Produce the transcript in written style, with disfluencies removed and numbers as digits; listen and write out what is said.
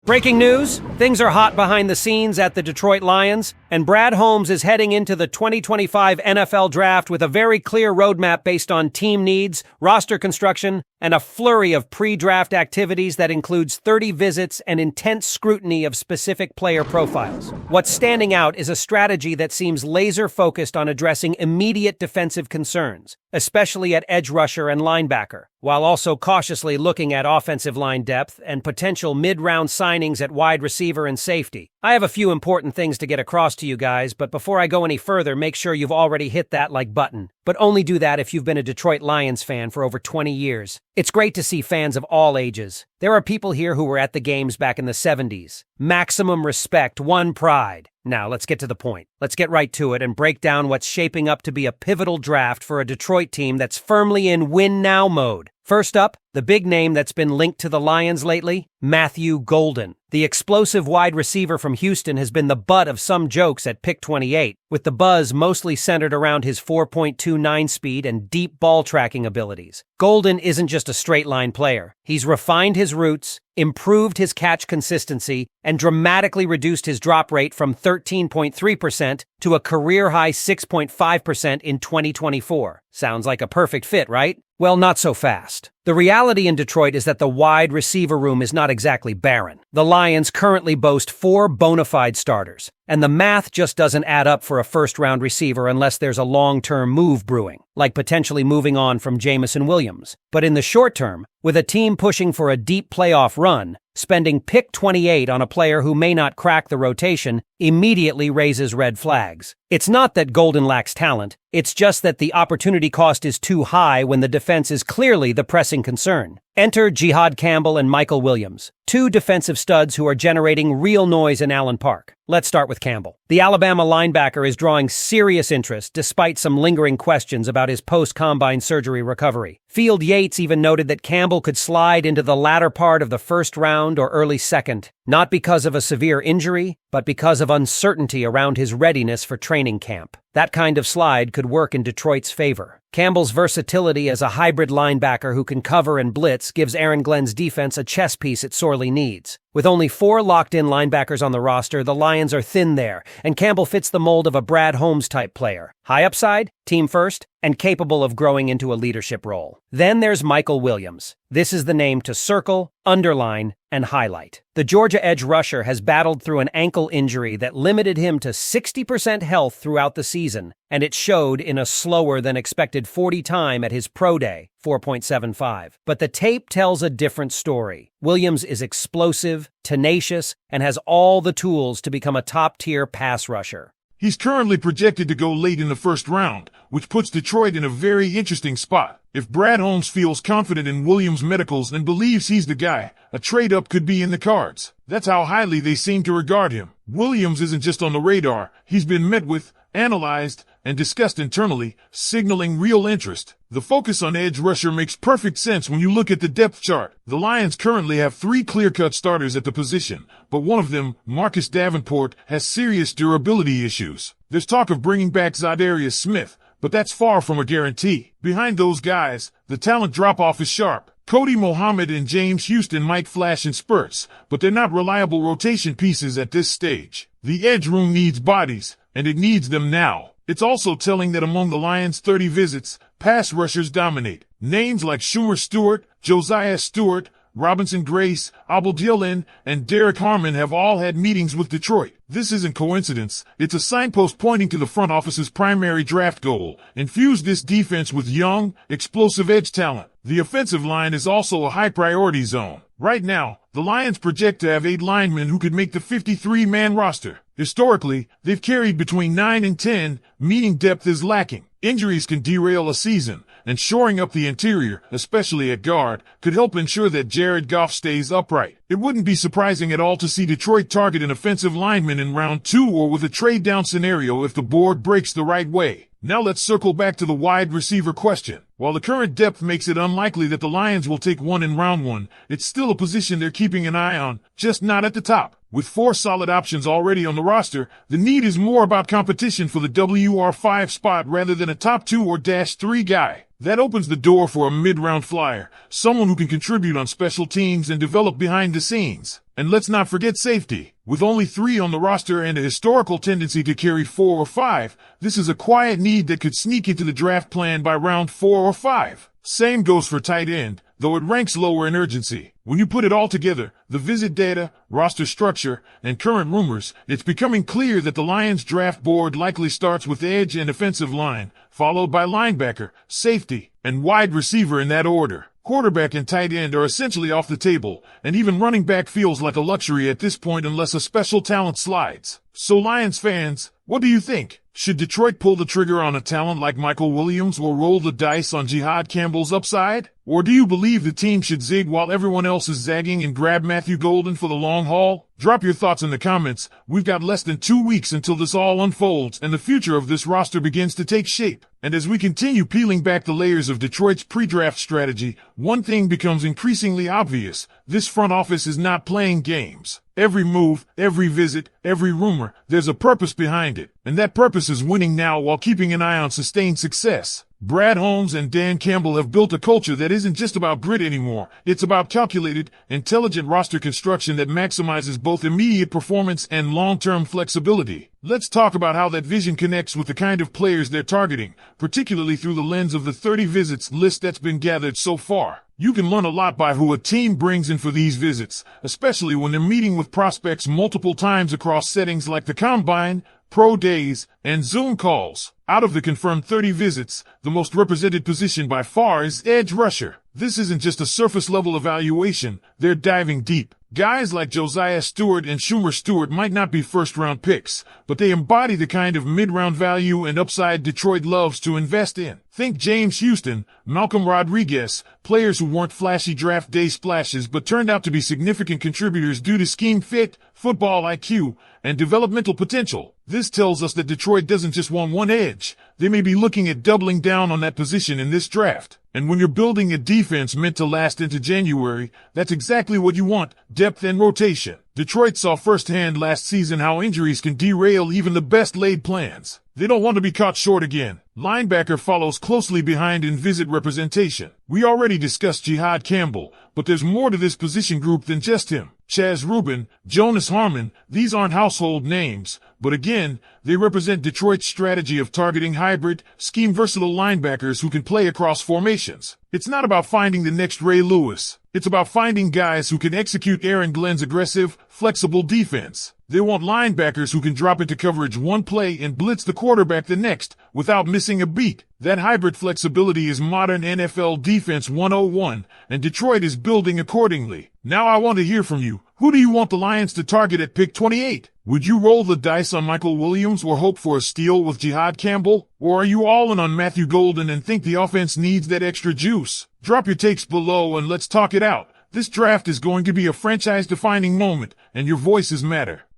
Breaking news, things are hot behind the scenes at the Detroit Lions, and Brad Holmes is heading into the 2025 NFL Draft with a very clear roadmap based on team needs, roster construction, and a flurry of pre-draft activities that includes 30 visits and intense scrutiny of specific player profiles. What's standing out is a strategy that seems laser-focused on addressing immediate defensive concerns, especially at edge rusher and linebacker, while also cautiously looking at offensive line depth and potential mid-round signings at wide receiver and safety. I have a few important things to get across to you guys, but before I go any further, make sure you've already hit that like button. But only do that if you've been a Detroit Lions fan for over 20 years. It's great to see fans of all ages. There are people here who were at the games back in the 70s. Maximum respect, one pride. Now, let's get to the point. Let's get right to it and break down what's shaping up to be a pivotal draft for a Detroit team that's firmly in win-now mode. First up, the big name that's been linked to the Lions lately, Matthew Golden. The explosive wide receiver from Houston has been the butt of some jokes at pick 28, with the buzz mostly centered around his 4.29 speed and deep ball tracking abilities. Golden isn't just a straight-line player. He's refined his routes, improved his catch consistency, and dramatically reduced his drop rate from 13.3% to a career-high 6.5% in 2024. Sounds like a perfect fit, right? Well, not so fast. The reality in Detroit is that the wide receiver room is not exactly barren. The Lions currently boast 4 bona fide starters, and the math just doesn't add up for a first-round receiver unless there's a long-term move brewing, like potentially moving on from Jameson Williams. But in the short term, with a team pushing for a deep playoff run, spending pick 28 on a player who may not crack the rotation immediately raises red flags. It's not that Golden lacks talent, it's just that the opportunity cost is too high when the defense is clearly the pressing concern. Enter Jihad Campbell and Michael Williams, 2 defensive studs who are generating real noise in Allen Park. Let's start with Campbell. The Alabama linebacker is drawing serious interest despite some lingering questions about his post-combine surgery recovery. Field Yates even noted that Campbell could slide into the latter part of the first round or early second, not because of a severe injury, but because of uncertainty around his readiness for training camp. That kind of slide could work in Detroit's favor. Campbell's versatility as a hybrid linebacker who can cover and blitz gives Aaron Glenn's defense a chess piece it sorely needs. With only 4 locked-in linebackers on the roster, the Lions are thin there, and Campbell fits the mold of a Brad Holmes-type player. High upside, team first, and capable of growing into a leadership role. Then there's Michael Williams. This is the name to circle, underline, and highlight. The Georgia edge rusher has battled through an ankle injury that limited him to 60% health throughout the season, and it showed in a slower-than-expected 40 time at his pro day, 4.75. But the tape tells a different story. Williams is explosive, tenacious, and has all the tools to become a top-tier pass rusher. He's currently projected to go late in the first round, which puts Detroit in a very interesting spot. If Brad Holmes feels confident in Williams' medicals and believes he's the guy, a trade-up could be in the cards. That's how highly they seem to regard him. Williams isn't just on the radar. He's been met with, analyzed, and discussed internally, signaling real interest. The focus on edge rusher makes perfect sense when you look at the depth chart. The Lions currently have 3 clear-cut starters at the position, but one of them, Marcus Davenport, has serious durability issues. There's talk of bringing back Zadarius Smith, but that's far from a guarantee. Behind those guys, the talent drop-off is sharp. Cody Mohammed and James Houston might flash in spurts, but they're not reliable rotation pieces at this stage. The edge room needs bodies, and it needs them now. It's also telling that among the Lions' 30 visits, pass rushers dominate. Names like Schumer Stewart, Josiah Stewart, Robinson Grace, Abel Dillon, and Derek Harmon have all had meetings with Detroit. This isn't coincidence. It's a signpost pointing to the front office's primary draft goal: infuse this defense with young, explosive edge talent. The offensive line is also a high priority zone. Right now, the Lions project to have 8 linemen who could make the 53-man roster. Historically, they've carried between 9 and 10, meaning depth is lacking. Injuries can derail a season, and shoring up the interior, especially at guard, could help ensure that Jared Goff stays upright. It wouldn't be surprising at all to see Detroit target an offensive lineman in round 2 or with a trade-down scenario if the board breaks the right way. Now let's circle back to the wide receiver question. While the current depth makes it unlikely that the Lions will take one in round 1, it's still a position they're keeping an eye on, just not at the top. With 4 solid options already on the roster, the need is more about competition for the WR5 spot rather than a top 2 or -3 guy. That opens the door for a mid-round flyer, someone who can contribute on special teams and develop behind the scenes. And let's not forget safety. With only 3 on the roster and a historical tendency to carry 4 or 5, this is a quiet need that could sneak into the draft plan by round 4 or 5. Same goes for tight end, though it ranks lower in urgency. When you put it all together, the visit data, roster structure, and current rumors, it's becoming clear that the Lions draft board likely starts with edge and offensive line, followed by linebacker, safety, and wide receiver in that order. Quarterback and tight end are essentially off the table, and even running back feels like a luxury at this point unless a special talent slides. So Lions fans, what do you think? Should Detroit pull the trigger on a talent like Michael Williams or roll the dice on Jihad Campbell's upside? Or do you believe the team should zig while everyone else is zagging and grab Matthew Golden for the long haul? Drop your thoughts in the comments. We've got less than 2 weeks until this all unfolds and the future of this roster begins to take shape. And as we continue peeling back the layers of Detroit's pre-draft strategy, one thing becomes increasingly obvious. This front office is not playing games. Every move, every visit, every rumor, there's a purpose behind it. And that purpose is winning now while keeping an eye on sustained success. Brad Holmes and Dan Campbell have built a culture that isn't just about grit anymore. It's about calculated, intelligent roster construction that maximizes both immediate performance and long-term flexibility. Let's talk about how that vision connects with the kind of players they're targeting, particularly through the lens of the 30 visits list that's been gathered so far. You can learn a lot by who a team brings in for these visits, especially when they're meeting with prospects multiple times across settings like the Combine, Pro Days, and Zoom calls. Out of the confirmed 30 visits, the most represented position by far is edge rusher. This isn't just a surface-level evaluation, they're diving deep. Guys like Josiah Stewart and Schumer Stewart might not be first-round picks, but they embody the kind of mid-round value and upside Detroit loves to invest in. Think James Houston, Malcolm Rodriguez, players who weren't flashy draft day splashes but turned out to be significant contributors due to scheme fit, football IQ, and developmental potential. This tells us that Detroit doesn't just want one edge. They may be looking at doubling down on that position in this draft. And when you're building a defense meant to last into January, that's exactly what you want, depth and rotation. Detroit saw firsthand last season how injuries can derail even the best laid plans. They don't want to be caught short again. Linebacker follows closely behind in visit representation. We already discussed Jihad Campbell, but there's more to this position group than just him. Chaz Rubin, Jonas Harmon, these aren't household names, but again, they represent Detroit's strategy of targeting hybrid, scheme-versatile linebackers who can play across formations. It's not about finding the next Ray Lewis. It's about finding guys who can execute Aaron Glenn's aggressive, flexible defense. They want linebackers who can drop into coverage one play and blitz the quarterback the next without missing a beat. That hybrid flexibility is modern NFL defense 101, and Detroit is building accordingly. Now I want to hear from you. Who do you want the Lions to target at pick 28? Would you roll the dice on Michael Williams or hope for a steal with Jihad Campbell? Or are you all in on Matthew Golden and think the offense needs that extra juice? Drop your takes below and let's talk it out. This draft is going to be a franchise-defining moment, and your voices matter.